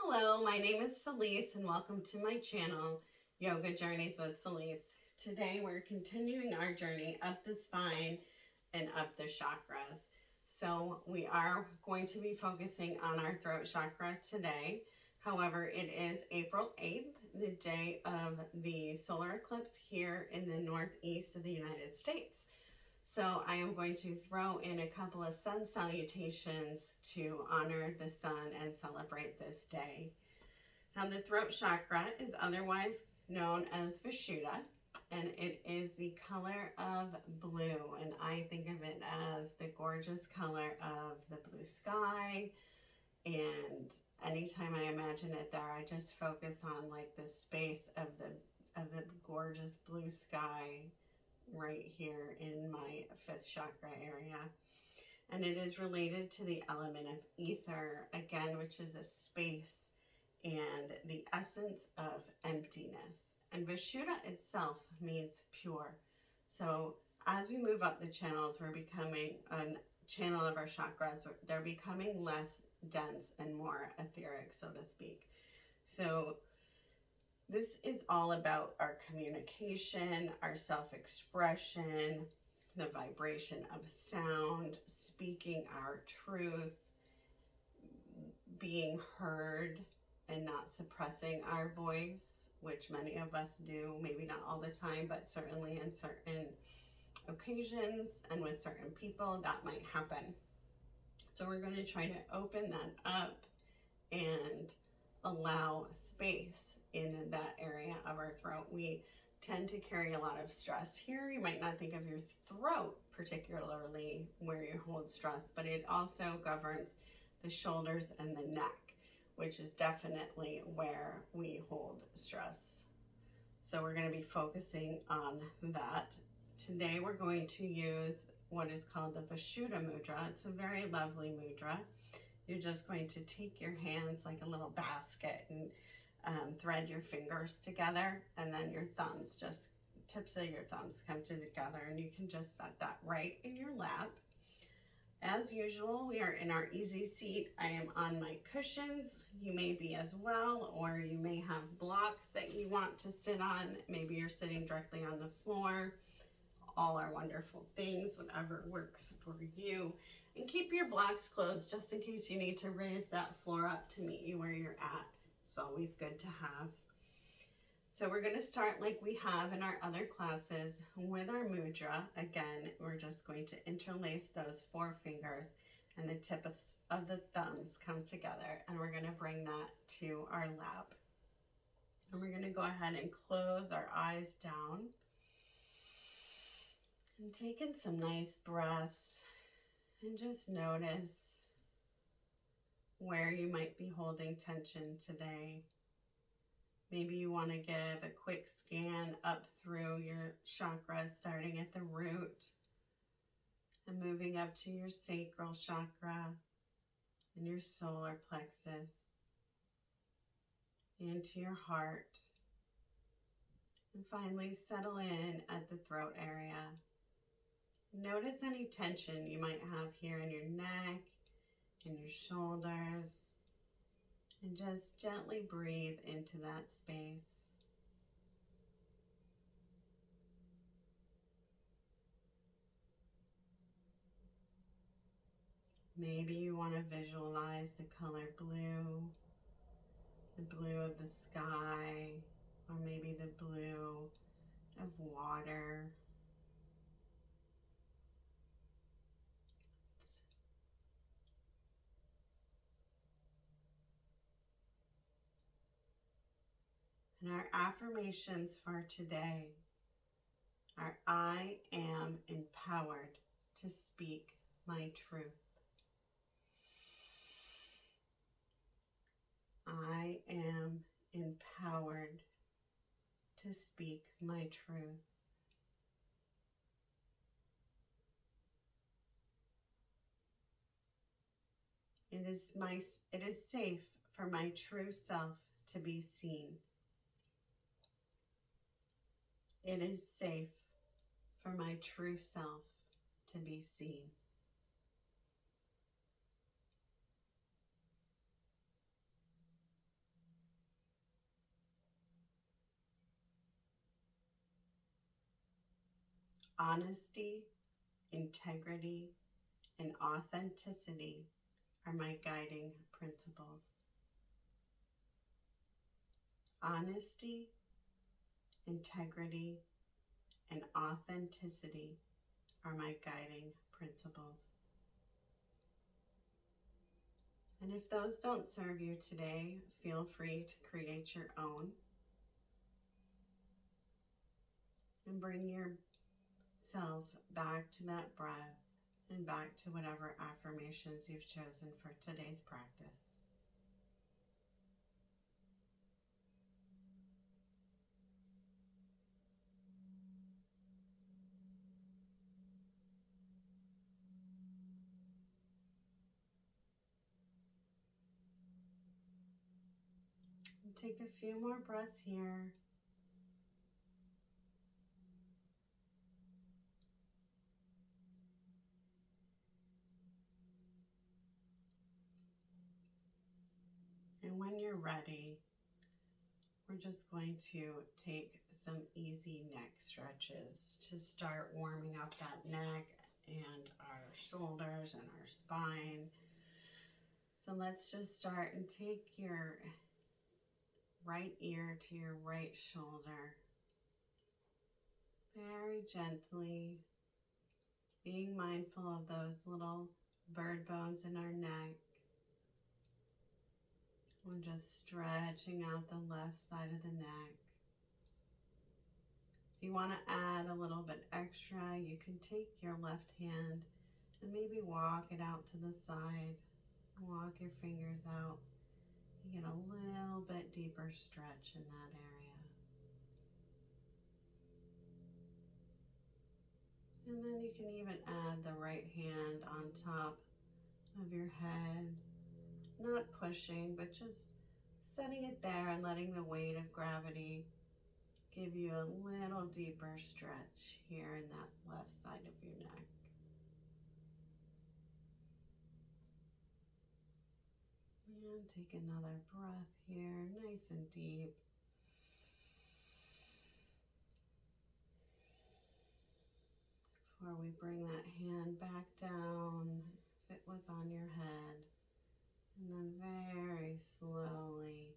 Hello, my name is Felice and welcome to my channel, Yoga Journeys with Felice. Today we're continuing our journey up the spine and up the chakras. So we are going to be focusing on our throat chakra today. However, it is April 8th, the day of the solar eclipse here in the northeast of the United States. So I am going to throw in a couple of sun salutations to honor the sun and celebrate this day. Now the throat chakra is otherwise known as Visshudha, and it is the color of blue. And I think of it as the gorgeous color of the blue sky. And anytime I imagine it there, I just focus on like the space of the gorgeous blue sky right here in my fifth chakra area. And it is related to the element of ether, again, which is a space and the essence of emptiness. And Vishuddha itself means pure. So as we move up the channels, we're becoming a channel of our chakras. They're becoming less dense and more etheric, so to speak. So this is all about our communication, our self-expression, the vibration of sound, speaking our truth, being heard and not suppressing our voice, which many of us do, maybe not all the time, but certainly in certain occasions and with certain people that might happen. So we're going to try to open that up and allow space in that area of our throat. We tend to carry a lot of stress here. You might not think of your throat particularly where you hold stress, but it also governs the shoulders and the neck, which is definitely where we hold stress. So we're going to be focusing on that. Today we're going to use what is called the Vishuddha mudra. It's a very lovely mudra. You're just going to take your hands like a little basket and thread your fingers together, and then your thumbs, just tips of your thumbs come together, and you can just set that right in your lap. As usual, we are in our easy seat. I am on my cushions. You may be as well, or you may have blocks that you want to sit on. Maybe you're sitting directly on the floor. All are wonderful things, whatever works for you. And keep your blocks closed just in case you need to raise that floor up to meet you where you're at. It's always good to have. So we're going to start like we have in our other classes with our mudra. Again, we're just going to interlace those four fingers and the tips of the thumbs come together, and we're going to bring that to our lap. And we're going to go ahead and close our eyes down and take in some nice breaths and just notice where you might be holding tension today. Maybe you want to give a quick scan up through your chakras, starting at the root and moving up to your sacral chakra and your solar plexus, into your heart, and finally settle in at the throat area. Notice any tension you might have here in your neck, in your shoulders, and just gently breathe into that space. Maybe you want to visualize the color blue, the blue of the sky, or maybe the blue of water. And our affirmations for today are: I am empowered to speak my truth. I am empowered to speak my truth. It is safe for my true self to be seen. It is safe for my true self to be seen. Honesty, integrity, and authenticity are my guiding principles. Honesty, integrity, and authenticity are my guiding principles. And if those don't serve you today, feel free to create your own and bring yourself back to that breath and back to whatever affirmations you've chosen for today's practice. And take a few more breaths here. And when you're ready, we're just going to take some easy neck stretches to start warming up that neck and our shoulders and our spine. So let's just start and take your right ear to your right shoulder. Very gently, being mindful of those little bird bones in our neck. We're just stretching out the left side of the neck. If you want to add a little bit extra, you can take your left hand and maybe walk it out to the side. Walk your fingers out. You get a little bit deeper stretch in that area. And then you can even add the right hand on top of your head. Not pushing, but just setting it there and letting the weight of gravity give you a little deeper stretch here in that left side of your neck. And take another breath here, nice and deep. Before we bring that hand back down, if it was on your head, and then very slowly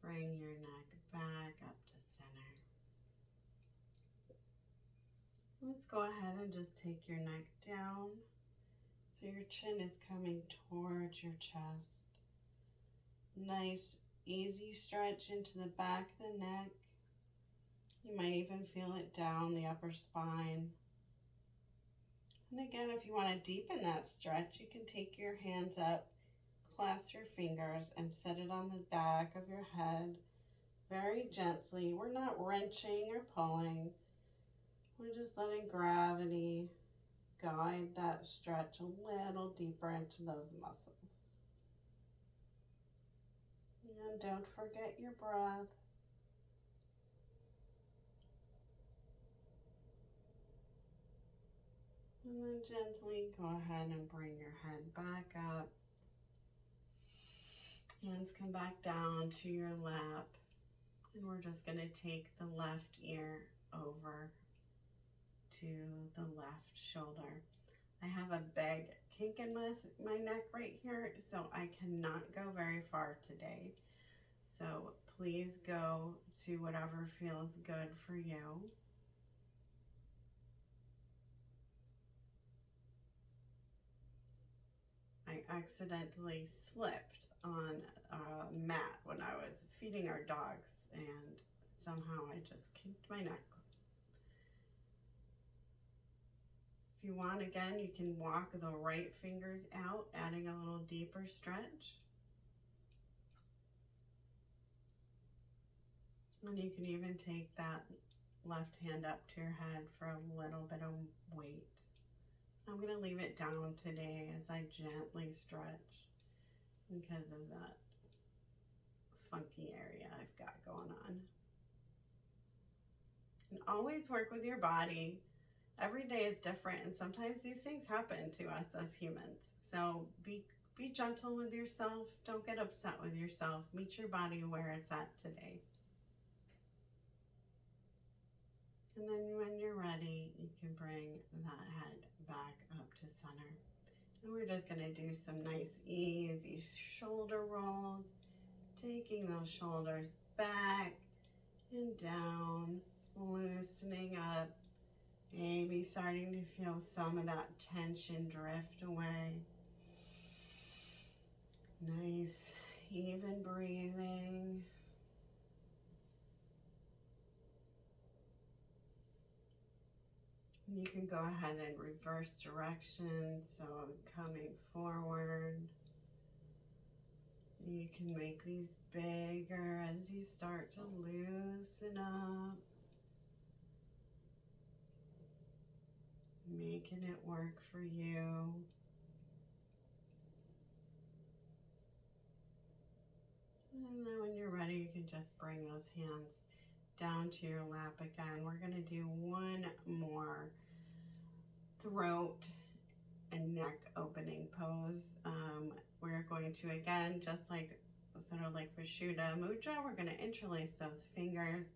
bring your neck back up to center. Let's go ahead and just take your neck down so your chin is coming towards your chest. Nice, easy stretch into the back of the neck. You might even feel it down the upper spine. And again, if you want to deepen that stretch, you can take your hands up, clasp your fingers, and set it on the back of your head very gently. We're not wrenching or pulling. We're just letting gravity guide that stretch a little deeper into those muscles. And don't forget your breath. And then gently go ahead and bring your head back up. Hands come back down to your lap. And we're just going to take the left ear over to the left shoulder. I have a big kink in my neck right here, so I cannot go very far today. So please go to whatever feels good for you. I accidentally slipped on a mat when I was feeding our dogs, and somehow I just kinked my neck. If you want, again, you can walk the right fingers out, adding a little deeper stretch. And you can even take that left hand up to your head for a little bit of weight. I'm going to leave it down today as I gently stretch because of that funky area I've got going on. And always work with your body. Every day is different, and sometimes these things happen to us as humans. So be gentle with yourself. Don't get upset with yourself. Meet your body where it's at today. And then when you're ready, you can bring that head back up to center. And we're just going to do some nice easy shoulder rolls, taking those shoulders back and down, loosening up, maybe starting to feel some of that tension drift away. Nice, even breathing. You can go ahead and reverse direction, so coming forward. You can make these bigger as you start to loosen up. Making it work for you. And then when you're ready, you can just bring those hands down to your lap again. We're going to do one more throat and neck opening pose. We're going to, again, just like sort of like Visshudha Mudra, we're going to interlace those fingers.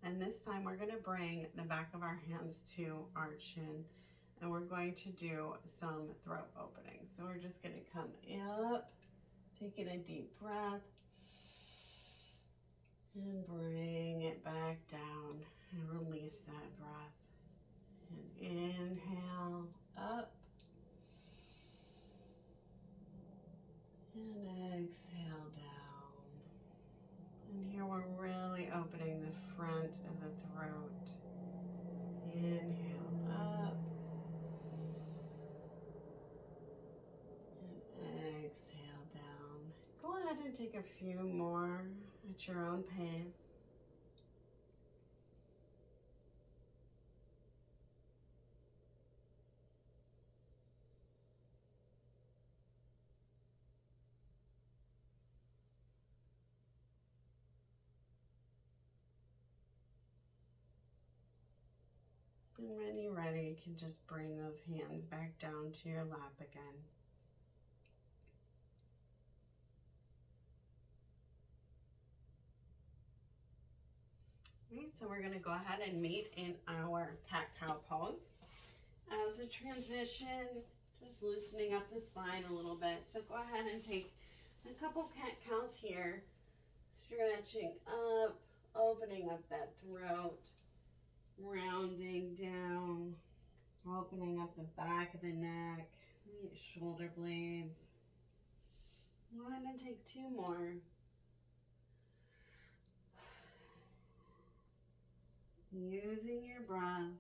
And this time we're going to bring the back of our hands to our chin. And we're going to do some throat openings. So we're just going to come up, taking a deep breath, and bring it back down and release that breath. And inhale up and exhale down. And here we're really opening the front of the throat. Inhale up and exhale down. Go ahead and take a few more at your own pace. And when you're ready, you can just bring those hands back down to your lap again. Right, so we're going to go ahead and meet in our cat-cow pose. As a transition, just loosening up the spine a little bit. So go ahead and take a couple cat-cows here, stretching up, opening up that throat, rounding down, opening up the back of the neck, shoulder blades. Go ahead and take two more. Using your breath.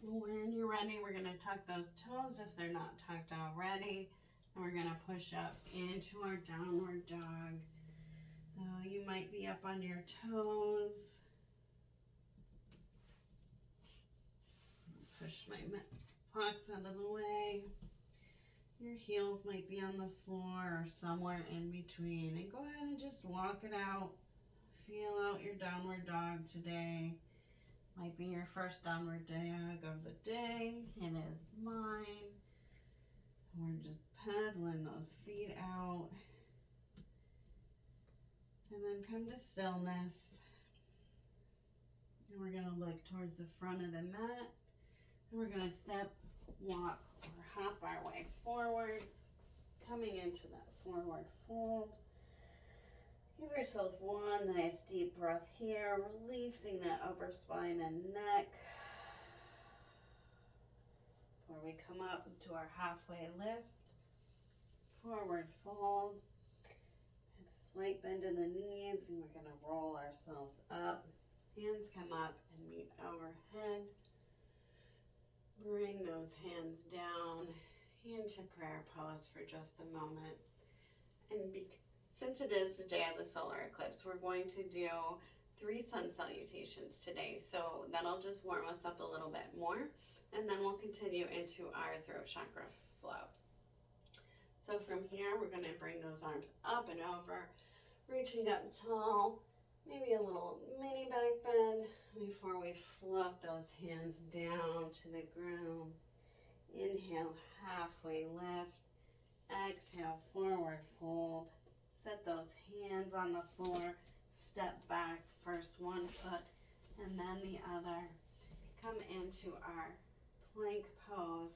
When you're ready, we're going to tuck those toes if they're not tucked already. And we're going to push up into our downward dog. You might be up on your toes. Push my box out of the way. Your heels might be on the floor or somewhere in between. And go ahead and just walk it out. Feel out your downward dog today. Might be your first downward dog of the day. It is mine. We're just pedaling those feet out. And then come to stillness. And we're going to look towards the front of the mat. And we're going to step, walk, or hop our way forwards. Coming into that forward fold. Give yourself one nice deep breath here, releasing that upper spine and neck. Before we come up into our halfway lift, forward fold, and a slight bend in the knees, and we're going to roll ourselves up. Hands come up and meet overhead. Bring those hands down into prayer pose for just a moment. And since it is the day of the solar eclipse, we're going to do 3 sun salutations today. So that'll just warm us up a little bit more. And then we'll continue into our throat chakra flow. So from here, we're going to bring those arms up and over, reaching up tall, maybe a little mini back bend before we float those hands down to the ground. Inhale, halfway lift. Exhale, forward fold. Set those hands on the floor, step back, first one foot and then the other. Come into our plank pose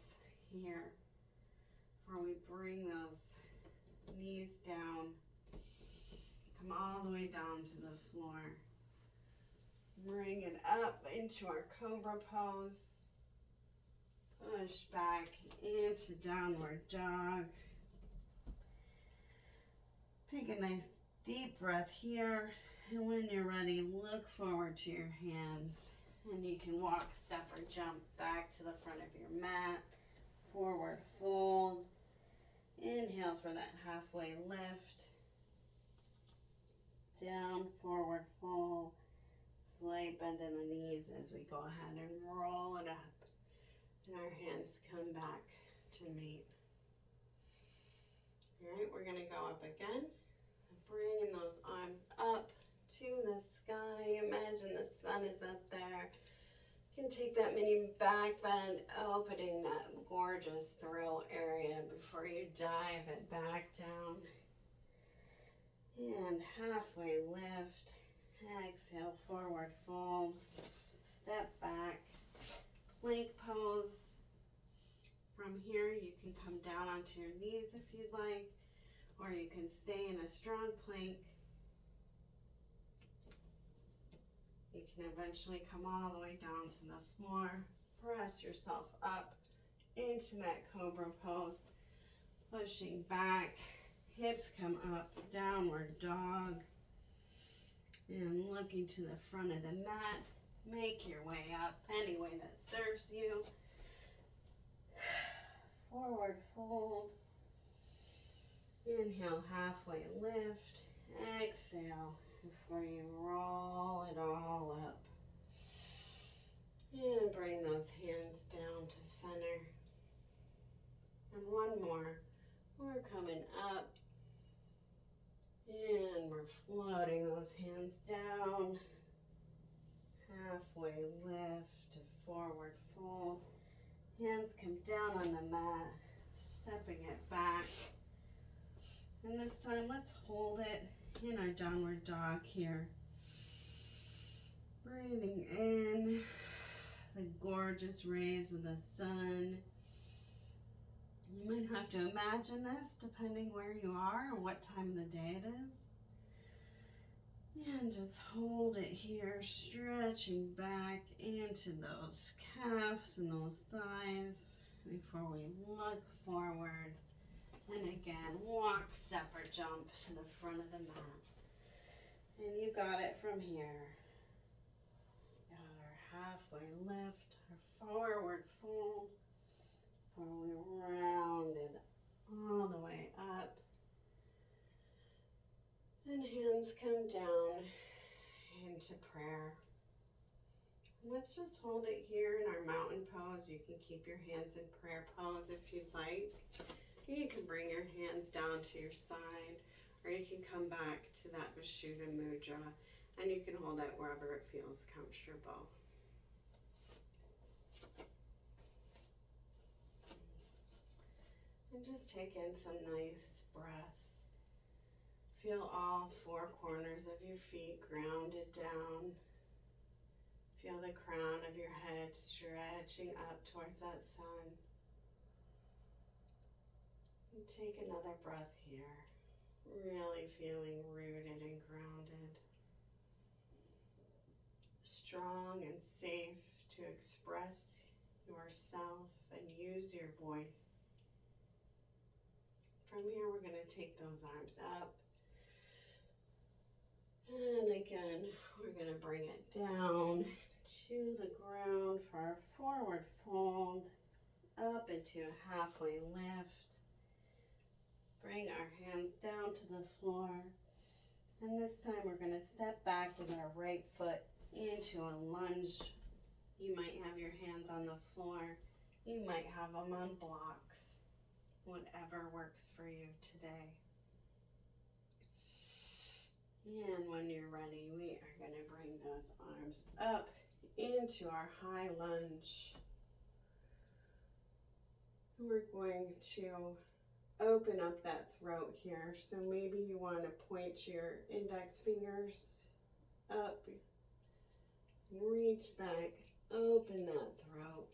here, where we bring those knees down, come all the way down to the floor. Bring it up into our cobra pose. Push back into downward dog. Take a nice deep breath here, and when you're ready, look forward to your hands, and you can walk, step, or jump back to the front of your mat. Forward fold. Inhale for that halfway lift. Down, forward fold. Slight bend in the knees as we go ahead and roll it up. And our hands come back to meet. All right, we're gonna go up again. Bringing those arms up to the sky. Imagine the sun is up there. You can take that mini back bend, opening that gorgeous throat area before you dive it back down. And halfway lift. Exhale, forward fold. Step back. Plank pose. From here, you can come down onto your knees if you'd like, or you can stay in a strong plank. You can eventually come all the way down to the floor. Press yourself up into that cobra pose. Pushing back, hips come up, downward dog. And looking to the front of the mat. Make your way up any way that serves you. Forward fold. Inhale, halfway lift. Exhale before you roll it all up. And bring those hands down to center. And one more. We're coming up. And we're floating those hands down. Halfway lift to forward fold. Hands come down on the mat, stepping it back. And this time, let's hold it in our downward dog here. Breathing in the gorgeous rays of the sun. You might have to imagine this depending where you are or what time of the day it is. And just hold it here, stretching back into those calves and those thighs before we look forward. And again, walk, step, or jump to the front of the mat. And you got it from here. Got our halfway lift, our forward fold. Where we rounded all the way up. And hands come down into prayer. Let's just hold it here in our mountain pose. You can keep your hands in prayer pose if you'd like. You can bring your hands down to your side, or you can come back to that Visshudha mudra, and you can hold it wherever it feels comfortable. And just take in some nice breath. Feel all four corners of your feet grounded down. Feel the crown of your head stretching up towards that sun. And take another breath here. Really feeling rooted and grounded. Strong and safe to express yourself and use your voice. From here, we're going to take those arms up. And again, we're going to bring it down to the ground for our forward fold. Up into a halfway lift. Bring our hands down to the floor. And this time we're going to step back with our right foot into a lunge. You might have your hands on the floor. You might have them on blocks. Whatever works for you today. And when you're ready, we are going to bring those arms up into our high lunge. We're going to open up that throat here. So maybe you want to point your index fingers up. Reach back, open that throat.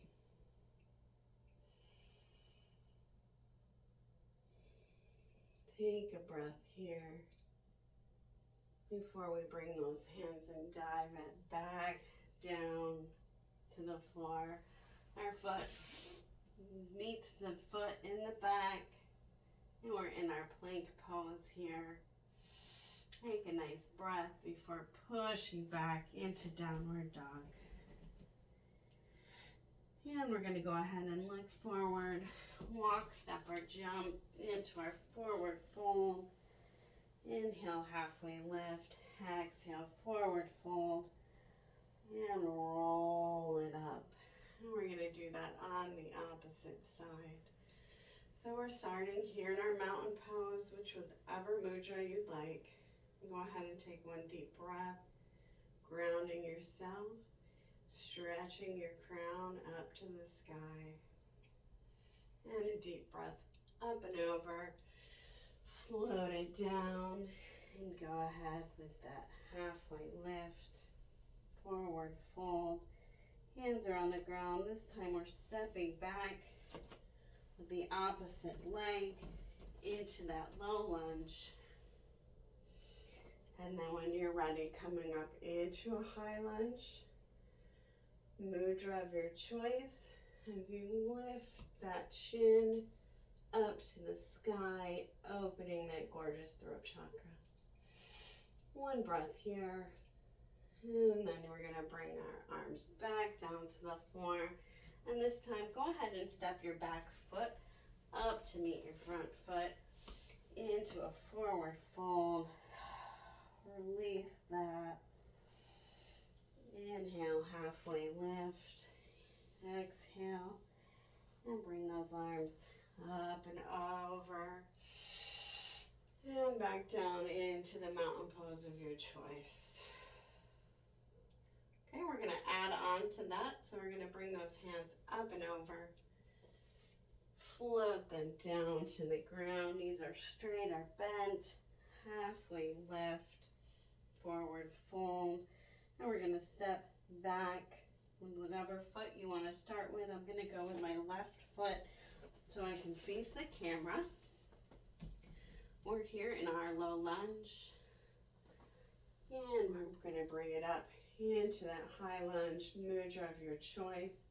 Take a breath here before we bring those hands and dive it back down to the floor. Our foot meets the foot in the back, and we're in our plank pose here. Take a nice breath before pushing back into downward dog. And we're going to go ahead and look forward, walk, step, or jump into our forward fold. Inhale, halfway lift. Exhale, forward fold. And roll it up. And we're going to do that on the opposite side. So we're starting here in our mountain pose, which whatever mudra you'd like. Go ahead and take one deep breath, grounding yourself, stretching your crown up to the sky. And a deep breath up and over. Float it down and go ahead with that halfway lift, forward fold. Hands are on the ground. This time we're stepping back with the opposite leg into that low lunge. And then when you're ready, coming up into a high lunge, mudra of your choice as you lift that chin up to the sky, opening that gorgeous throat chakra. One breath here, and then we're going to bring our arms back down to the floor. And this time, go ahead and step your back foot up to meet your front foot into a forward fold. Release that. Inhale, halfway lift. Exhale, and bring those arms up and over. And back down into the mountain pose of your choice. Okay, we're going to add on to that. So we're going to bring those hands up and over. Float them down to the ground. Knees are straight or bent. Halfway lift. Forward fold. And we're going to step back with whatever foot you want to start with. I'm going to go with my left foot so I can face the camera. We're here in our low lunge. And we're going to bring it up into that high lunge mudra of your choice.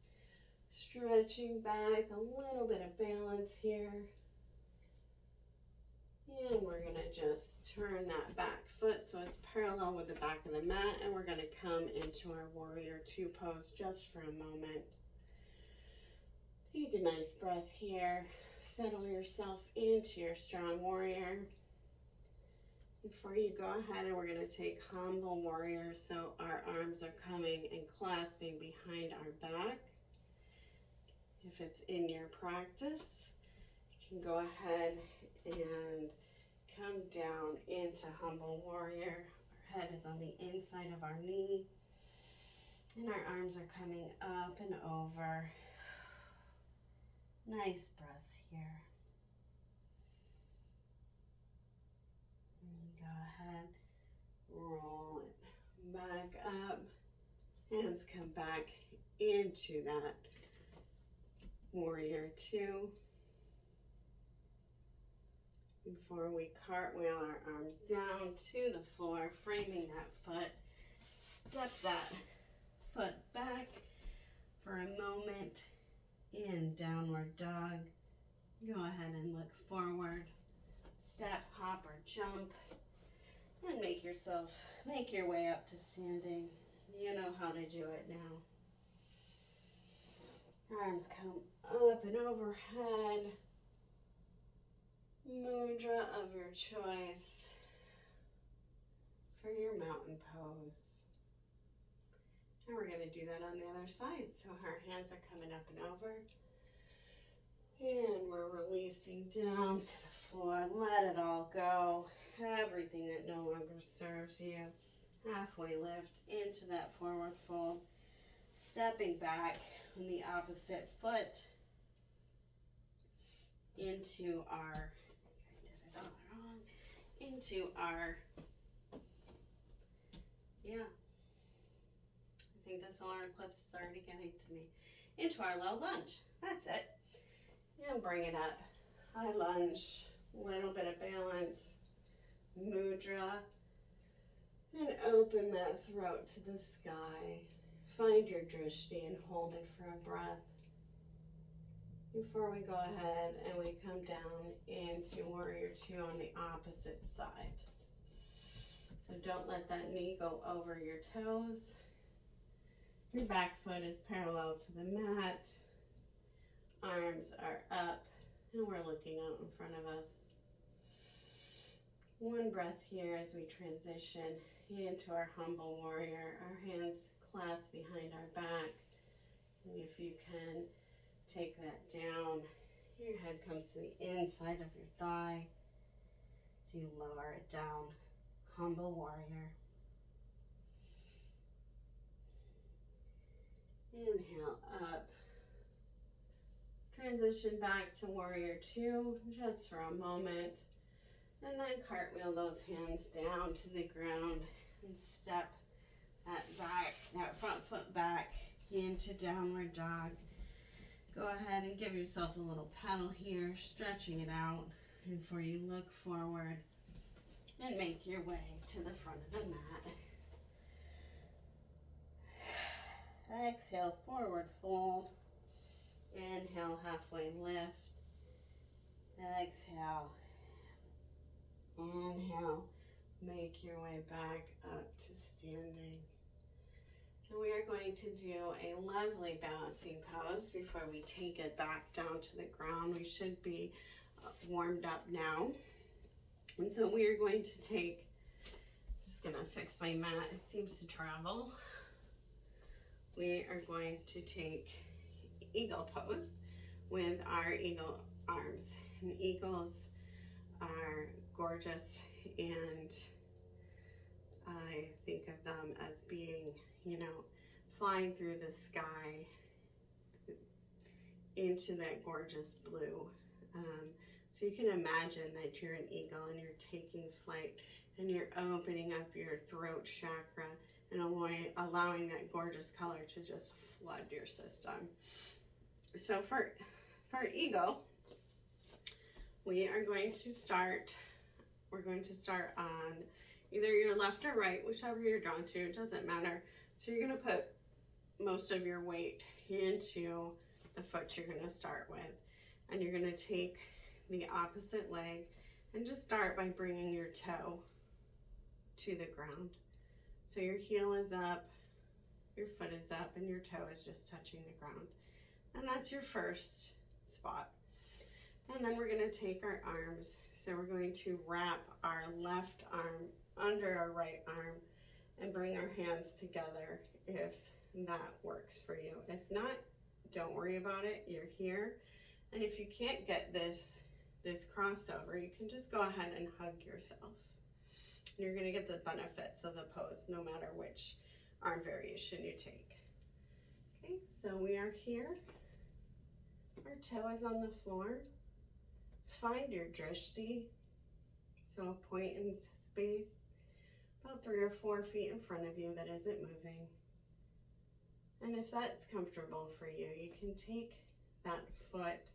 Stretching back, a little bit of balance here. And we're going to just turn that back foot so it's parallel with the back of the mat. And we're going to come into our warrior two pose just for a moment. Take a nice breath here. Settle yourself into your strong warrior. Before you go ahead, and we're going to take humble warrior. So our arms are coming and clasping behind our back. If it's in your practice, you can go ahead and come down into humble warrior. Our head is on the inside of our knee. And our arms are coming up and over. Nice breaths here. And go ahead, roll it back up. Hands come back into that warrior two. Before we cartwheel our arms down to the floor, framing that foot. Step that foot back for a moment in downward dog. Go ahead and look forward. Step, hop, or jump. And make your way up to standing. You know how to do it now. Arms come up and overhead. Mudra of your choice for your mountain pose. And we're going to do that on the other side. So our hands are coming up and over. And we're releasing down to the floor. Let it all go. Everything that no longer serves you. Halfway lift into that forward fold. Stepping back on the opposite foot into our, into our Yeah. I think the solar eclipse is already getting to me. Into our low lunge. That's it. And bring it up. High lunge. Little bit of balance. Mudra. And open that throat to the sky. Find your drishti and hold it for a breath. Before we go ahead and we come down into warrior two on the opposite side. So don't let that knee go over your toes. Your back foot is parallel to the mat. Arms are up and we're looking out in front of us. One breath here as we transition into our humble warrior. Our hands clasped behind our back. And if you can, take that down. Your head comes to the inside of your thigh. So you lower it down. Humble warrior. Inhale up. Transition back to warrior two just for a moment. And then cartwheel those hands down to the ground and step that front foot back into downward dog. Go ahead and give yourself a little paddle here, stretching it out before you look forward and make your way to the front of the mat. Exhale, forward fold. Inhale, halfway lift. Exhale. Inhale. Make your way back up to standing. And we are going to do a lovely balancing pose before we take it back down to the ground. We should be warmed up now. And so we are going to take, just gonna fix my mat, it seems to travel. We are going to take eagle pose with our eagle arms. And eagles are gorgeous, and I think of them as being, flying through the sky into that gorgeous blue. So you can imagine that you're an eagle and you're taking flight and you're opening up your throat chakra and allowing that gorgeous color to just flood your system. So for eagle, we're going to start on either your left or right, whichever you're drawn to, it doesn't matter. So you're gonna put most of your weight into the foot you're gonna start with. And you're gonna take the opposite leg and just start by bringing your toe to the ground. So your heel is up, your foot is up, and your toe is just touching the ground. And that's your first spot. And then we're gonna take our arms. So we're going to wrap our left arm under our right arm and bring our hands together if that works for you. If not, don't worry about it, you're here. And if you can't get this crossover, you can just go ahead and hug yourself. You're gonna get the benefits of the pose no matter which arm variation you take. Okay, so we are here. Our toe is on the floor. Find your drishti, so a point in space, about 3 or 4 feet in front of you that isn't moving. And if that's comfortable for you, you can take that foot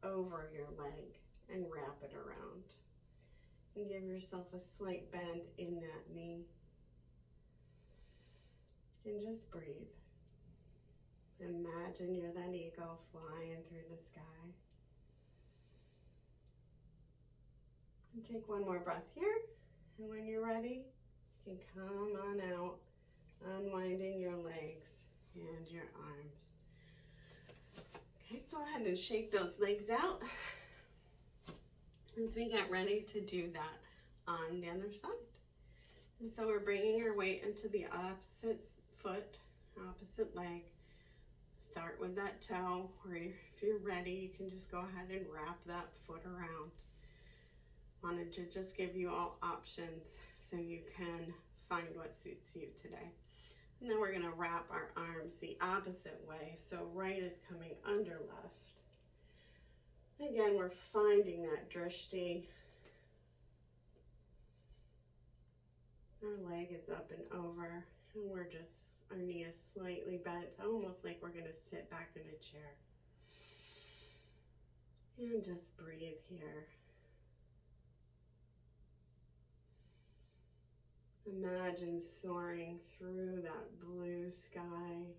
over your leg and wrap it around. And give yourself a slight bend in that knee. And just breathe. Imagine you're that eagle flying through the sky. And take one more breath here. And when you're ready, you can come on out, unwinding your legs and your arms. Okay, go ahead and shake those legs out as we get ready to do that on the other side. And so we're bringing our weight into the opposite foot, opposite leg. Start with that toe, or if you're ready, you can just go ahead and wrap that foot around. Wanted to just give you all options so you can find what suits you today. And then we're gonna wrap our arms the opposite way. So right is coming under left. Again, we're finding that drishti. Our leg is up and over, and our knee is slightly bent, almost like we're gonna sit back in a chair. And just breathe here. Imagine soaring through that blue sky.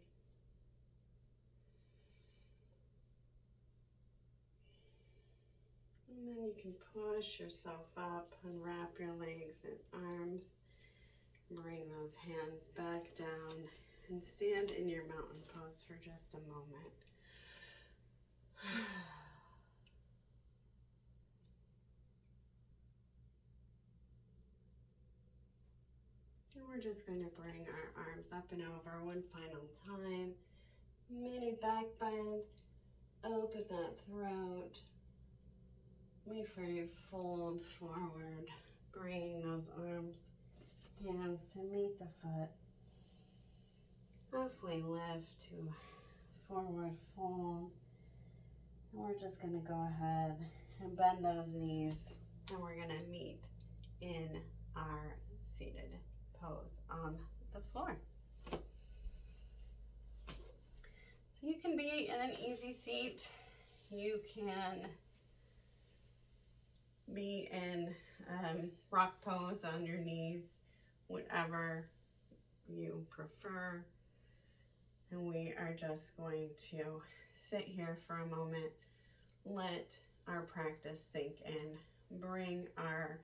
And then you can push yourself up, unwrap your legs and arms. Bring those hands back down and stand in your mountain pose for just a moment. And we're just going to bring our arms up and over one final time. Mini back bend. Open that throat. Before you fold forward, bringing those arms, hands to meet the foot. Halfway lift to forward fold. And we're just going to go ahead and bend those knees, and we're going to meet in our seated pose on the floor. So you can be in an easy seat. You can be in rock pose on your knees, whatever you prefer. And we are just going to sit here for a moment, let our practice sink in, bring our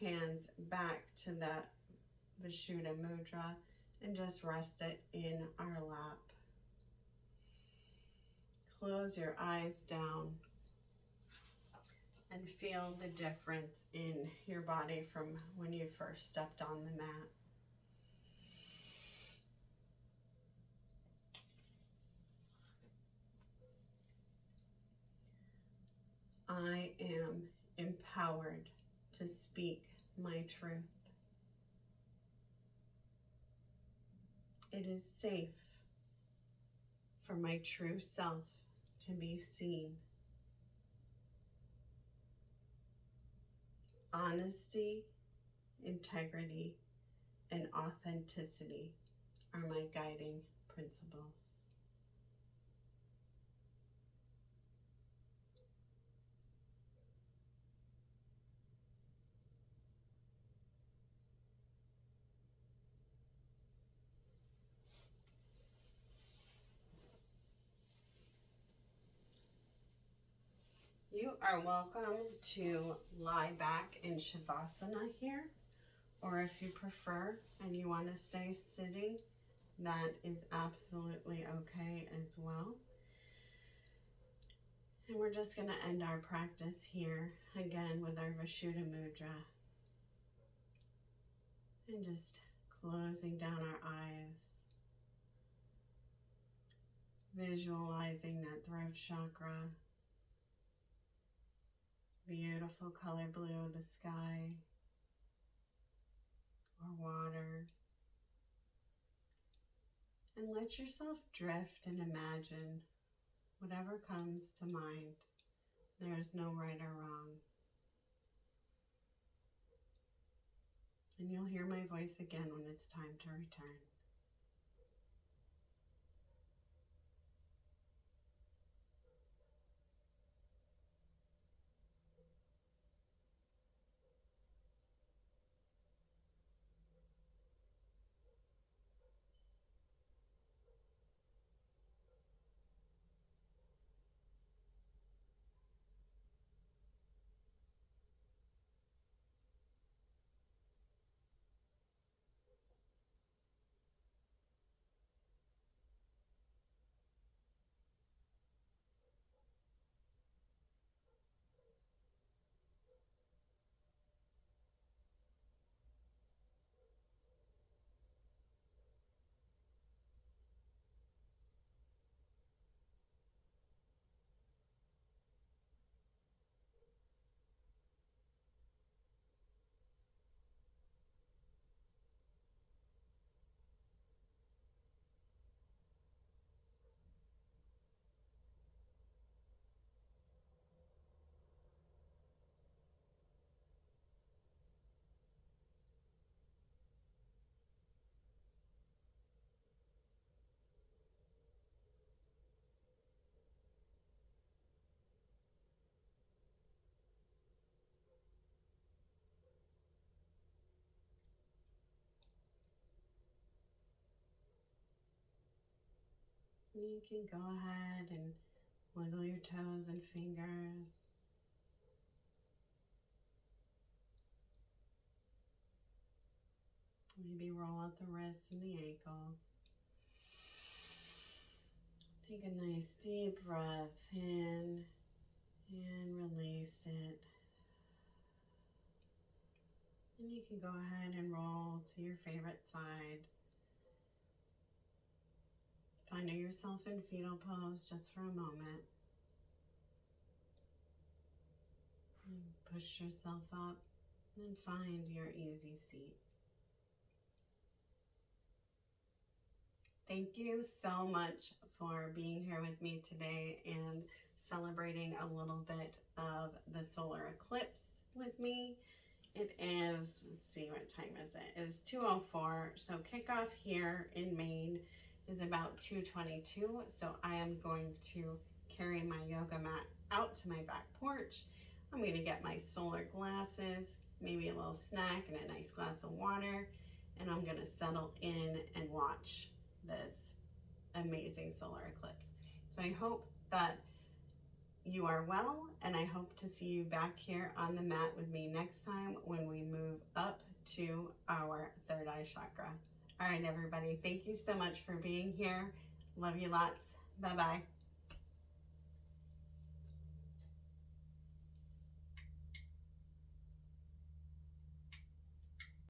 hands back to that Visshudha mudra and just rest it in our lap. Close your eyes down and feel the difference in your body from when you first stepped on the mat. I am empowered to speak my truth. It is safe for my true self to be seen. Honesty, integrity, and authenticity are my guiding principles. You are welcome to lie back in Shavasana here, or if you prefer and you want to stay sitting, that is absolutely okay as well. And we're just going to end our practice here again with our Visshudha mudra. And just closing down our eyes. Visualizing that throat chakra. Beautiful color blue of the sky or water. And let yourself drift and imagine whatever comes to mind. There is no right or wrong. And you'll hear my voice again when it's time to return. You can go ahead and wiggle your toes and fingers. Maybe roll out the wrists and the ankles. Take a nice deep breath in and release it. And you can go ahead and roll to your favorite side. Find yourself in fetal pose just for a moment. And push yourself up and find your easy seat. Thank you so much for being here with me today and celebrating a little bit of the solar eclipse with me. It is, let's see, what time is it? It is 2:04. So kickoff here in Maine is about 2:22. So I am going to carry my yoga mat out to my back porch. I'm going to get my solar glasses, maybe a little snack and a nice glass of water, and I'm going to settle in and watch this amazing solar eclipse. So I hope that you are well, and I hope to see you back here on the mat with me next time when we move up to our third eye chakra. All right, everybody, thank you so much for being here. Love you lots. Bye-bye.